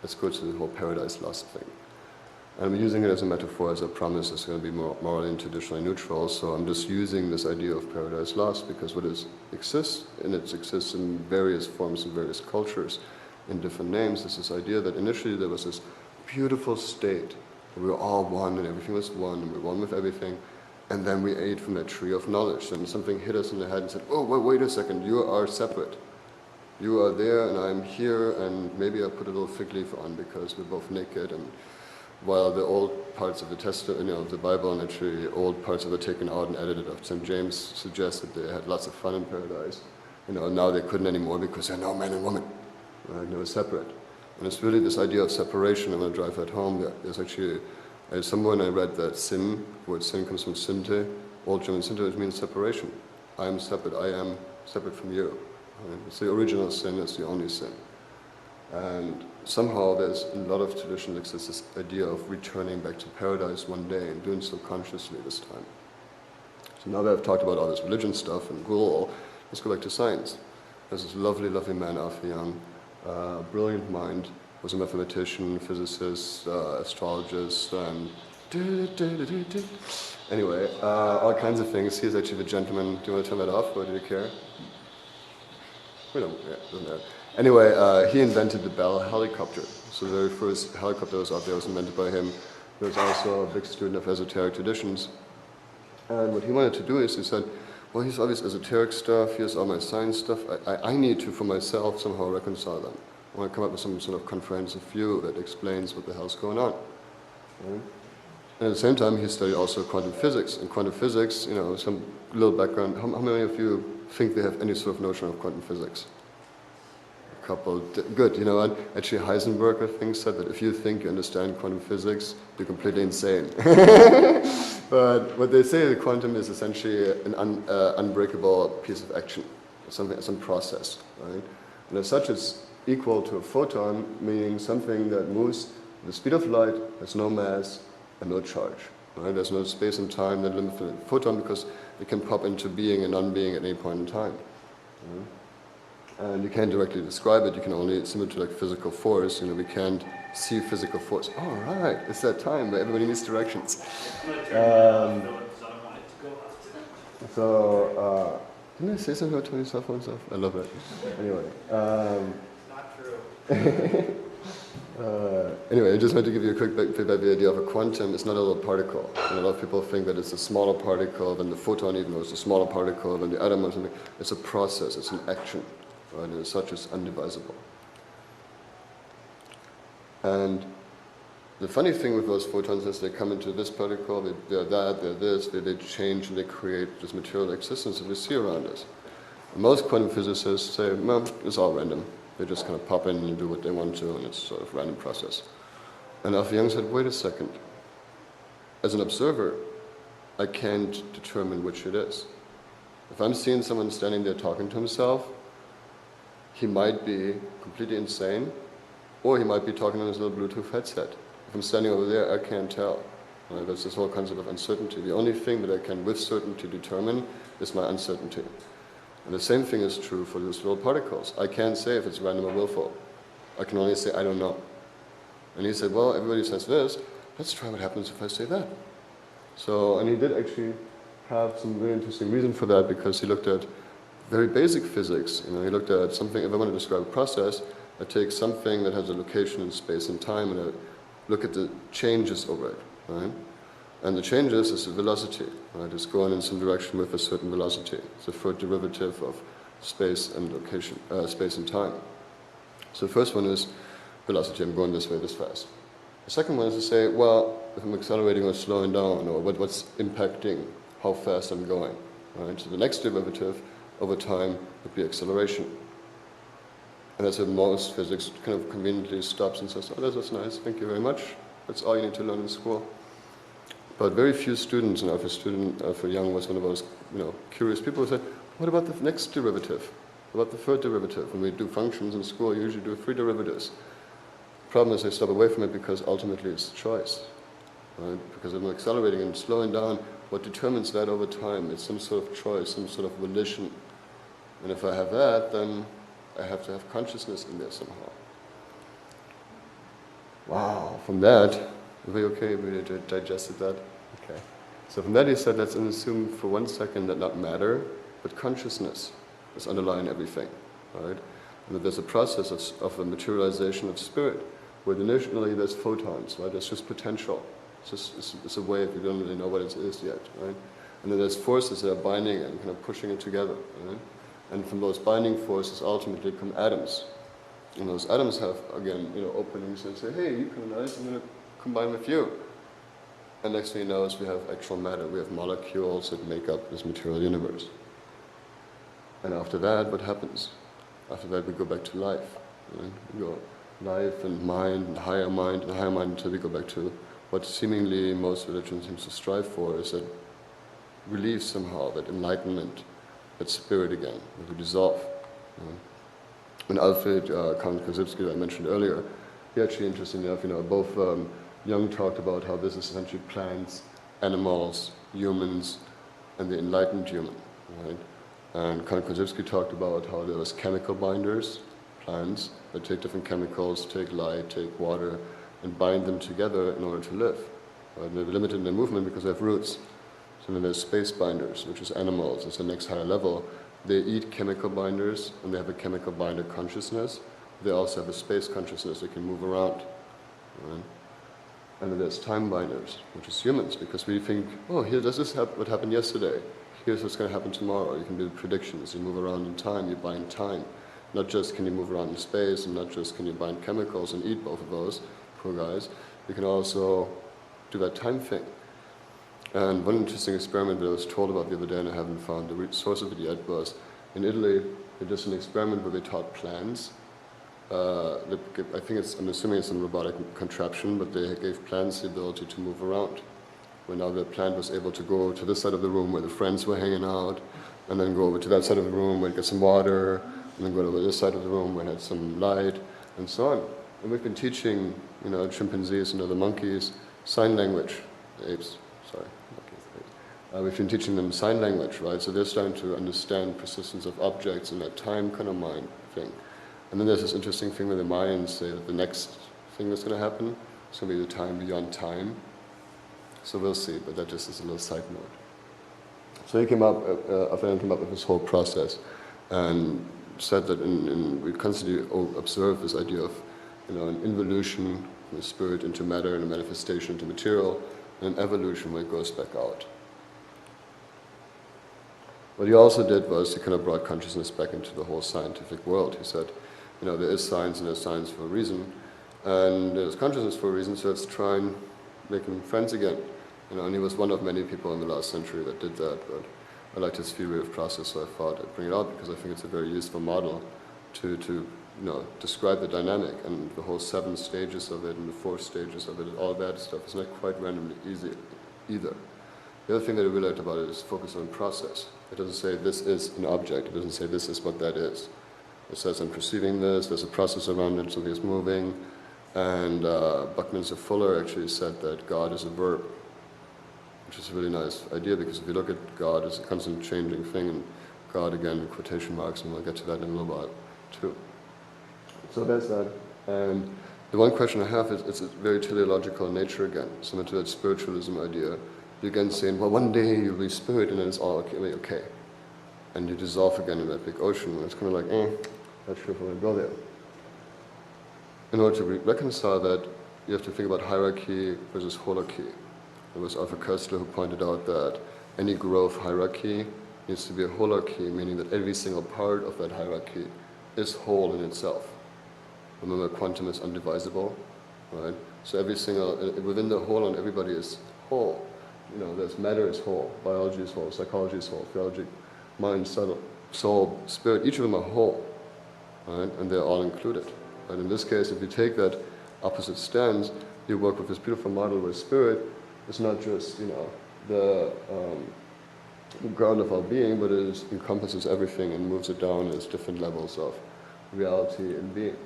Let's go to the whole paradise lost thing. And I'm using it as a metaphor, as I promise it's going to be more morally and traditionally neutral, so I'm just using this idea of paradise lost because what exists, and it exists in various forms in various cultures, in different names, is this idea that initially there was this beautiful state, where we were all one and everything was one, and we were one with everything, and then we ate from that tree of knowledge, and something hit us in the head and said, oh, wait a second, you are separate. You are there and I'm here, and maybe I put a little fig leaf on because we're both naked, and while the old parts of the Testament, of the Bible, and actually old parts of it taken out and edited of St. James suggest that they had lots of fun in paradise. Now they couldn't anymore because they're now man and woman. Right? They were separate. And it's really this idea of separation. I'm going to drive that home. There's actually, somewhere I read that sin, the word sin comes from sinte, Old German sinte, which means separation. I am separate. I am separate from you. Right? It's the original sin. It's the only sin. And somehow there's a lot of tradition exists this idea of returning back to paradise one day and doing so consciously this time. So now that I've talked about all this religion stuff and Gul, let's go back to science. There's this lovely, lovely man, Arthur Young, brilliant mind, was a mathematician, physicist, astrologist, and anyway, all kinds of things. He's actually the gentleman. Do you want to turn that off, or do you care? We don't, yeah, doesn't matter. Anyway, he invented the Bell helicopter. So the very first helicopter that was out there was invented by him. He was also a big student of esoteric traditions. And what he wanted to do is he said, well, here's all this esoteric stuff, here's all my science stuff. I need to, for myself, somehow reconcile them. I want to come up with some sort of comprehensive view that explains what the hell's going on. Right? And at the same time, he studied also quantum physics. And quantum physics, some little background, how many of you think they have any sort of notion of quantum physics? Couple, good, and actually Heisenberg, I think, said that if you think you understand quantum physics, you're completely insane. But what they say, the quantum is essentially an unbreakable piece of action, some process, right? And as such, it's equal to a photon, meaning something that moves at the speed of light, has no mass, and no charge. Right? There's no space and time that limits the photon because it can pop into being and non-being at any point in time. Right? And you can't directly describe it, you can only, similar to like physical force, we can't see physical force. Oh, right, it's that time where everybody needs directions. Didn't I say something about turning cell phones off? I love it. Anyway. Not true. Anyway, I just wanted to give you a quick feedback. The idea of a quantum is not a little particle. And a lot of people think that it's a smaller particle than the photon, even though it's a smaller particle than the atom or something. It's a process, it's an action. Right? And as such, it's undivisible. And the funny thing with those photons is they come into this particle, they're that, they're this, they change and they create this material existence that we see around us. And most quantum physicists say, well, it's all random. They just kind of pop in and do what they want to, and it's sort of a random process. And Arthur Young said, wait a second. As an observer, I can't determine which it is. If I'm seeing someone standing there talking to himself, he might be completely insane, or he might be talking on his little Bluetooth headset. If I'm standing over there, I can't tell. That's this whole concept of uncertainty. The only thing that I can with certainty determine is my uncertainty. And the same thing is true for these little particles. I can't say if it's random or willful. I can only say, I don't know. And he said, well, everybody says this, let's try what happens if I say that. So, and he did actually have some very interesting reason for that, because he looked at very basic physics. He looked at something, if I want to describe a process, I take something that has a location in space and time, and I look at the changes over it, right? And the changes is the velocity, right? It's going in some direction with a certain velocity. It's the third derivative of space and location, space and time. So the first one is velocity, I'm going this way, this fast. The second one is to say, well, if I'm accelerating or slowing down, or what's impacting how fast I'm going, right? So the next derivative over time would be acceleration. And that's where most physics kind of conveniently stops and says, oh, that's nice, thank you very much. That's all you need to learn in school. But very few students, and Arthur Young was one of those curious people who said, what about the next derivative? What about the third derivative? When we do functions in school, you usually do 3 derivatives. The problem is they stop away from it because ultimately it's choice. Right? Because if I'm accelerating and slowing down, what determines that over time? It's some sort of choice, some sort of volition. And if I have that, then I have to have consciousness in there somehow. Wow, from that, are we okay? We digested that? Okay. So from that he said, let's assume for 1 second that not matter, but consciousness is underlying everything, right? And that there's a process of a materialization of spirit, where initially there's photons, right? It's just potential. It's a wave, you don't really know what it is yet, right? And then there's forces that are binding it and kind of pushing it together, right? And from those binding forces ultimately come atoms. And those atoms have, again, openings and say, hey, you can nice, I'm going to combine with you. And next thing you know is we have actual matter. We have molecules that make up this material universe. And after that, what happens? After that, we go back to life. Right? We go life and mind and higher mind until we go back to what seemingly most religions seem to strive for, is that relief somehow, that enlightenment, that spirit again, that we dissolve. Right? And Alfred Count Korzybski, that I mentioned earlier, he actually, interestingly enough, both Jung talked about how this is essentially plants, animals, humans, and the enlightened human, right? And Count Korzybski talked about how there was chemical binders, plants, that take different chemicals, take light, take water, and bind them together in order to live. Right? And they're limited in their movement because they have roots. So then there's space binders, which is animals, it's the next higher level. They eat chemical binders, and they have a chemical binder consciousness. They also have a space consciousness that can move around. Right? And then there's time binders, which is humans, because we think, oh, here does this what happened yesterday. Here's what's going to happen tomorrow. You can do predictions. You move around in time. You bind time. Not just can you move around in space, and not just can you bind chemicals and eat both of those, poor guys. You can also do that time thing. And one interesting experiment that I was told about the other day, and I haven't found the source of it yet, was in Italy, they did an experiment where they taught plants. I'm assuming it's a robotic contraption, but they gave plants the ability to move around. Where now the plant was able to go to this side of the room where the friends were hanging out, and then go over to that side of the room where it gets some water, and then go to this side of the room where it had some light, and so on. And we've been teaching, chimpanzees and other monkeys sign language, apes. We've been teaching them sign language, right? So they're starting to understand persistence of objects and that time kind of mind thing. And then there's this interesting thing where the Mayans say that the next thing that's going to happen is going to be the time beyond time. So we'll see, but that just is a little side note. So he came up, Afnan came up with this whole process and said that we constantly observe this idea of, an involution from the spirit into matter and a manifestation into material, and an evolution where it goes back out. What he also did was he kind of brought consciousness back into the whole scientific world. He said, there is science and there's science for a reason, and there's consciousness for a reason, so let's try and make them friends again. And he was one of many people in the last century that did that, but I liked his theory of process, so I thought I'd bring it out because I think it's a very useful model to describe the dynamic and the whole 7 stages of it and the 4 stages of it and all that stuff is not quite randomly easy either. The other thing that I really liked about it is focus on process. It doesn't say this is an object. It doesn't say this is what that is. It says I'm perceiving this, there's a process around it, something is moving. And Buckminster Fuller actually said that God is a verb, which is a really nice idea because if you look at God as a constant changing thing, and God again in quotation marks, and we'll get to that in a little while too. So there's that. And the one question I have is, it's a very teleological nature again, similar to that spiritualism idea. You're again saying, well, one day you'll be spirit, and then it's all okay. And you dissolve again in that big ocean, and it's kind of like, not sure if I want to go there. In order to reconcile that, you have to think about hierarchy versus holarchy. It was Arthur Koestler who pointed out that any growth hierarchy needs to be a holarchy, meaning that every single part of that hierarchy is whole in itself. Remember, quantum is undivisible, right? So every single, within the whole, and everybody is whole. There's matter is whole, biology is whole, psychology is whole, theology, mind, soul, spirit, each of them are whole, right? And they're all included. But in this case, if you take that opposite stance, you work with this beautiful model where spirit is not just, the ground of our being, but it encompasses everything and moves it down as different levels of reality and being.